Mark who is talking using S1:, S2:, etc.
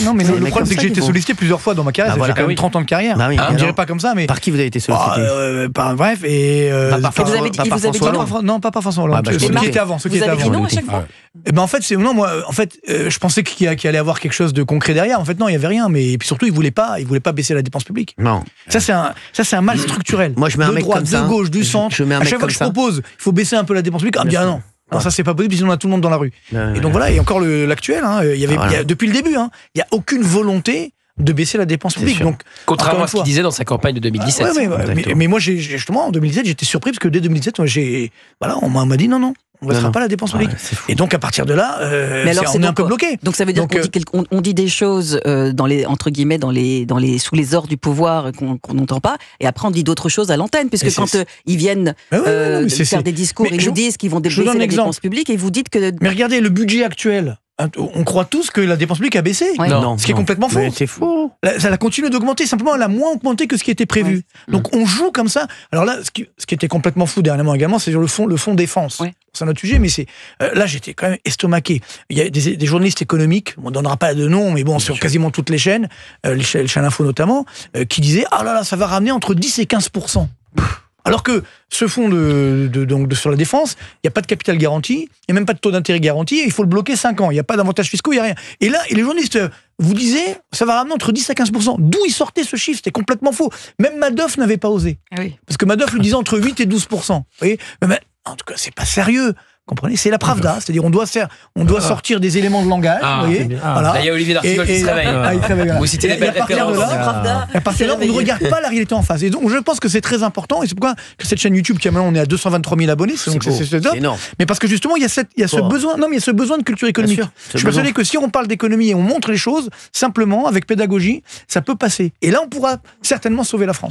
S1: non, mais le problème, c'est que j'ai été sollicité plusieurs fois dans ma carrière. J'ai quand même 30 ans de carrière. On ne dirait pas comme ça, mais.
S2: Par qui vous avez été sollicité?
S1: Bref, et. Non, pas par François Hollande. Ceux qui étaient avant.
S3: Vous avez dit non à chaque fois?
S1: En fait, je pensais qu'il allait avoir quelque chose de concret derrière. En fait, non, il n'y avait rien. Mais puis surtout, il voulait pas baisser la dépense publique.
S2: Non.
S1: Ça, c'est un mal structurel.
S2: Moi, je mets un mec comme ça.
S1: De gauche, du centre. À chaque fois que je propose, il faut baisser un peu la dépense publique. On me dit non. Non, ça c'est pas possible, sinon on a tout le monde dans la rue. Et donc voilà, et encore l'actuel, depuis le début, il n'y a aucune volonté de baisser la dépense publique. Donc,
S4: contrairement à ce qu'il disait dans sa campagne de 2017.
S1: Mais moi, justement, en 2017, j'étais surpris parce que dès 2017, on m'a dit non, on ne baissera pas la dépense publique. Et donc, à partir de là, on est un peu bloqué.
S3: Donc, ça veut dire qu'on dit des choses, entre guillemets, sous les ordres du pouvoir qu'on n'entend pas, et après, on dit d'autres choses à l'antenne, puisque quand ils viennent faire des discours, ils nous disent qu'ils vont baisser la dépense publique, et vous dites que...
S1: Mais regardez, le budget actuel, on croit tous que la dépense publique a baissé. Ce qui est complètement faux.
S2: C'est faux.
S1: Ça a continué d'augmenter, simplement elle a moins augmenté que ce qui était prévu. Donc on joue comme ça. Alors là, ce qui était complètement fou dernièrement également, c'est sur le fond défense. C'est un autre sujet, mais là j'étais quand même estomaqué. Il y a des journalistes économiques, on ne donnera pas de nom, mais bon, sur quasiment toutes les chaînes, les chaînes info notamment, qui disaient « Ah là là, ça va ramener entre 10 et 15%. » Alors que ce fonds sur la défense, il n'y a pas de capital garanti, il n'y a même pas de taux d'intérêt garanti, il faut le bloquer 5 ans, il n'y a pas d'avantages fiscaux, il n'y a rien. Et là, les journalistes vous disaient, ça va ramener entre 10 à 15%. D'où il sortait ce chiffre? C'était complètement faux. Même Madoff n'avait pas osé. Parce que Madoff lui disait entre 8 et 12%. Vous voyez, mais en tout cas, c'est pas sérieux. Comprenez, c'est la Pravda, c'est-à-dire on doit sortir des éléments de langage. Vous voyez, voilà.
S4: Là, il y a Olivier D'Artigol qui se réveille. Vous citez les belles références.
S1: À partir de là, on ne regarde pas la réalité en face. Et donc, je pense que c'est très important, et c'est pourquoi que cette chaîne YouTube, qui maintenant on est à 223 000 abonnés, c'est top. Mais parce que justement, il y a ce besoin de culture économique. Je suis persuadé que si on parle d'économie et on montre les choses, simplement, avec pédagogie, ça peut passer. Et là, on pourra certainement sauver la France.